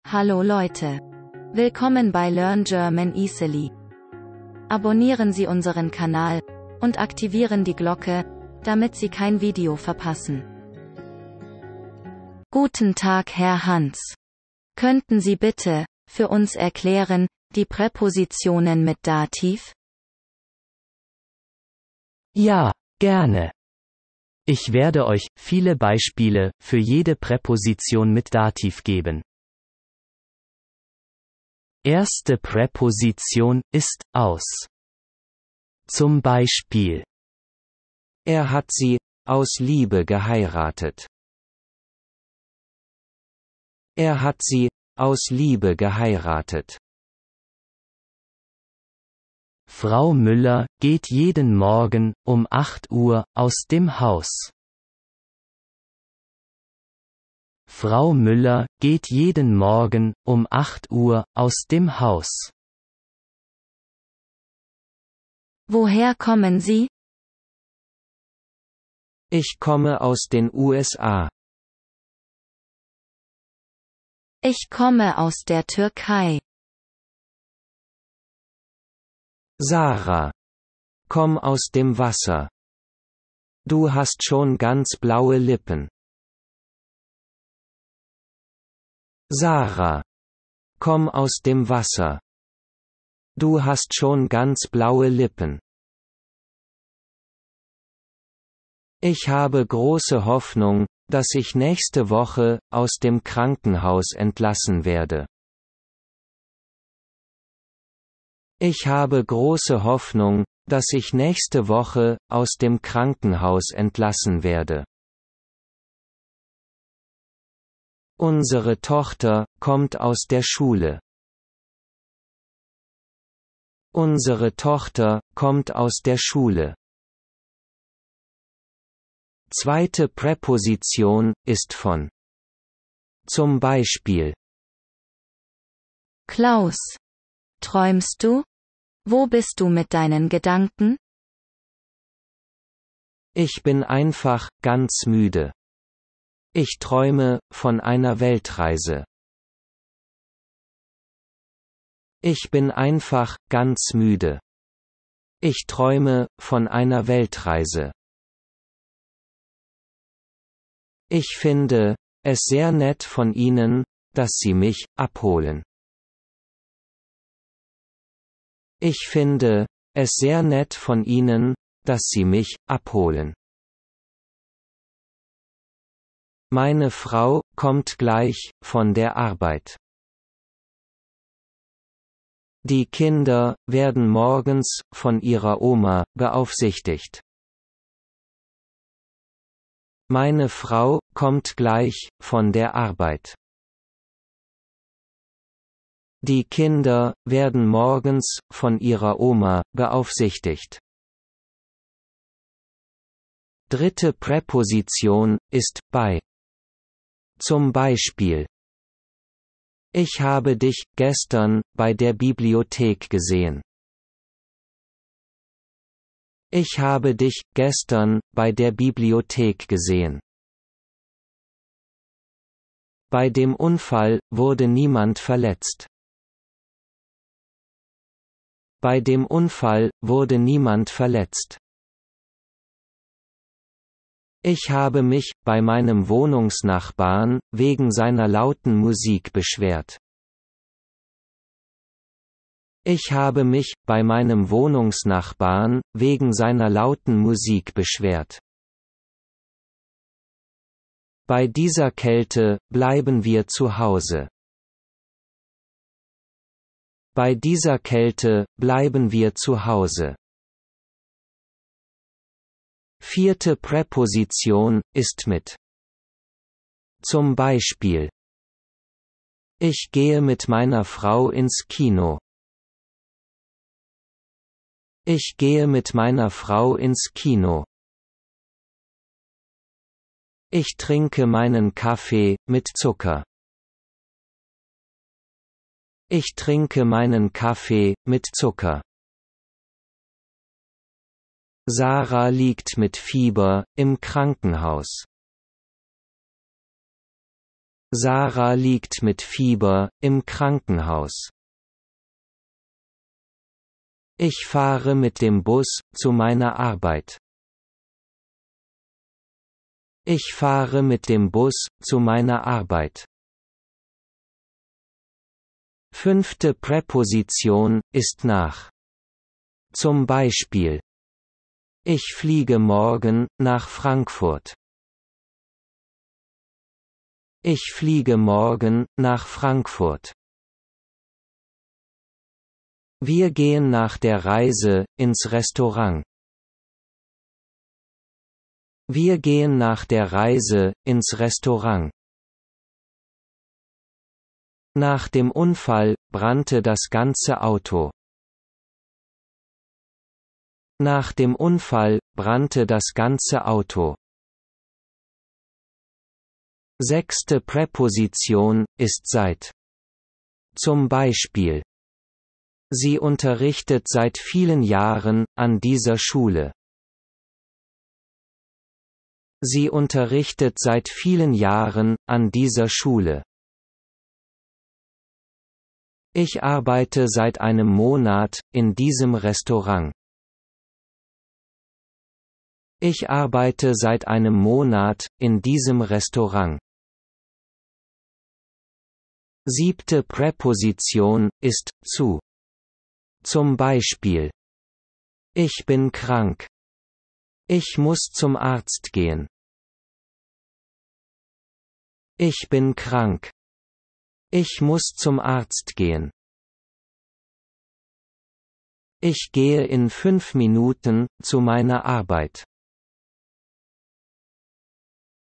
Hallo Leute. Willkommen bei Learn German Easily. Abonnieren Sie unseren Kanal und aktivieren die Glocke, damit Sie kein Video verpassen. Guten Tag, Herr Hans. Könnten Sie bitte für uns erklären die Präpositionen mit Dativ? Ja, gerne. Ich werde euch viele Beispiele für jede Präposition mit Dativ geben. Erste Präposition ist aus. Zum Beispiel: Er hat sie aus Liebe geheiratet. Er hat sie aus Liebe geheiratet. Frau Müller geht jeden Morgen um 8 Uhr aus dem Haus. Frau Müller geht jeden Morgen um 8 Uhr aus dem Haus. Woher kommen Sie? Ich komme aus den USA. Ich komme aus der Türkei. Sarah. Komm aus dem Wasser. Du hast schon ganz blaue Lippen. Sarah. Komm aus dem Wasser. Du hast schon ganz blaue Lippen. Ich habe große Hoffnung, dass ich nächste Woche aus dem Krankenhaus entlassen werde. Ich habe große Hoffnung, dass ich nächste Woche aus dem Krankenhaus entlassen werde. Unsere Tochter kommt aus der Schule. Unsere Tochter kommt aus der Schule. Zweite Präposition ist von. Zum Beispiel: Klaus. Träumst du? Wo bist du mit deinen Gedanken? Ich bin einfach ganz müde. Ich träume von einer Weltreise. Ich bin einfach ganz müde. Ich träume von einer Weltreise. Ich finde es sehr nett von Ihnen, dass Sie mich abholen. Ich finde es sehr nett von Ihnen, dass Sie mich abholen. Meine Frau kommt gleich von der Arbeit. Die Kinder werden morgens von ihrer Oma beaufsichtigt. Meine Frau kommt gleich von der Arbeit. Die Kinder werden morgens von ihrer Oma beaufsichtigt. Dritte Präposition ist bei. Zum Beispiel: Ich habe dich gestern bei der Bibliothek gesehen. Ich habe dich gestern bei der Bibliothek gesehen. Bei dem Unfall wurde niemand verletzt. Bei dem Unfall wurde niemand verletzt. Ich habe mich bei meinem Wohnungsnachbarn wegen seiner lauten Musik beschwert. Ich habe mich bei meinem Wohnungsnachbarn wegen seiner lauten Musik beschwert. Bei dieser Kälte bleiben wir zu Hause. Bei dieser Kälte bleiben wir zu Hause. Vierte Präposition ist mit. Zum Beispiel: Ich gehe mit meiner Frau ins Kino. Ich gehe mit meiner Frau ins Kino. Ich trinke meinen Kaffee mit Zucker. Ich trinke meinen Kaffee mit Zucker. Sarah liegt mit Fieber im Krankenhaus. Sarah liegt mit Fieber im Krankenhaus. Ich fahre mit dem Bus zu meiner Arbeit. Ich fahre mit dem Bus zu meiner Arbeit. 5. Präposition ist nach. Zum Beispiel: Ich fliege morgen nach Frankfurt. Ich fliege morgen nach Frankfurt. Wir gehen nach der Reise ins Restaurant. Wir gehen nach der Reise ins Restaurant. Nach dem Unfall brannte das ganze Auto. Nach dem Unfall brannte das ganze Auto. 6. Präposition ist seit. Zum Beispiel: Sie unterrichtet seit vielen Jahren an dieser Schule. Sie unterrichtet seit vielen Jahren an dieser Schule. Ich arbeite seit einem Monat in diesem Restaurant. Ich arbeite seit einem Monat in diesem Restaurant. 7. Präposition ist zu. Zum Beispiel: Ich bin krank. Ich muss zum Arzt gehen. Ich bin krank. Ich muss zum Arzt gehen. Ich gehe in 5 Minuten zu meiner Arbeit.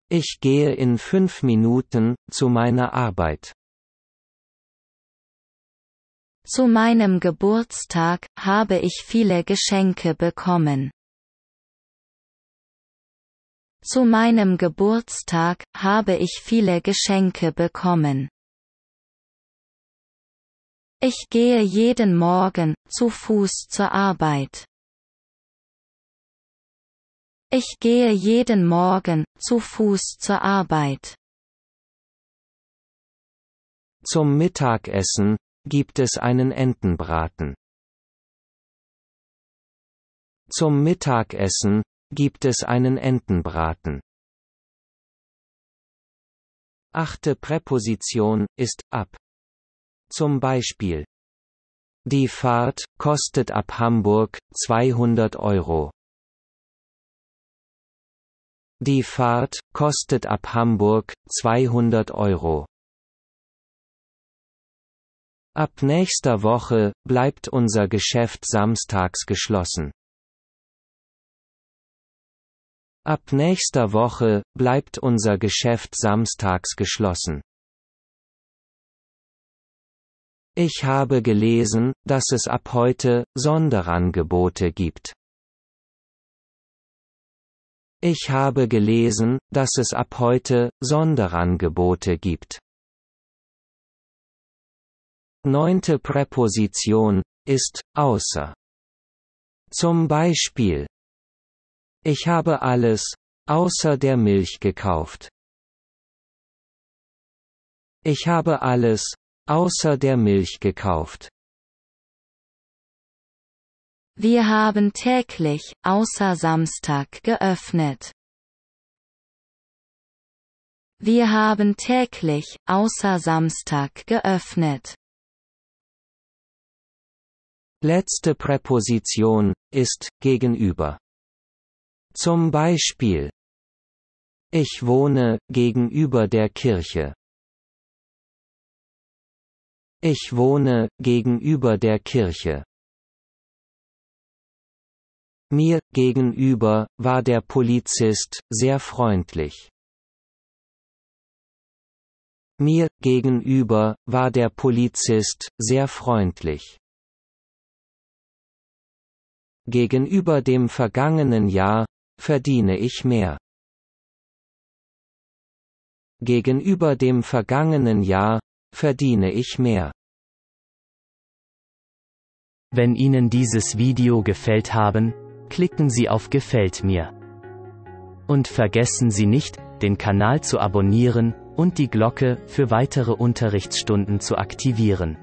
Ich gehe in 5 Minuten zu meiner Arbeit. Zu meinem Geburtstag habe ich viele Geschenke bekommen. Zu meinem Geburtstag habe ich viele Geschenke bekommen. Ich gehe jeden Morgen zu Fuß zur Arbeit. Ich gehe jeden Morgen zu Fuß zur Arbeit. Zum Mittagessen gibt es einen Entenbraten. Zum Mittagessen gibt es einen Entenbraten. 8. Präposition ist ab. Zum Beispiel: Die Fahrt kostet ab Hamburg 200 Euro. Die Fahrt kostet ab Hamburg 200 Euro. Ab nächster Woche bleibt unser Geschäft samstags geschlossen. Ab nächster Woche bleibt unser Geschäft samstags geschlossen. Ich habe gelesen, dass es ab heute Sonderangebote gibt. Ich habe gelesen, dass es ab heute Sonderangebote gibt. 9. Präposition ist außer. Zum Beispiel: Ich habe alles außer der Milch gekauft. Ich habe alles außer der Milch gekauft. Wir haben täglich außer Samstag geöffnet. Wir haben täglich außer Samstag geöffnet. Letzte Präposition ist gegenüber. Zum Beispiel: Ich wohne gegenüber der Kirche. Ich wohne gegenüber der Kirche. Mir gegenüber war der Polizist sehr freundlich. Mir gegenüber war der Polizist sehr freundlich. Gegenüber dem vergangenen Jahr verdiene ich mehr. Gegenüber dem vergangenen Jahr verdiene ich mehr. Wenn Ihnen dieses Video gefällt haben, klicken Sie auf Gefällt mir. Und vergessen Sie nicht, den Kanal zu abonnieren, und die Glocke für weitere Unterrichtsstunden zu aktivieren.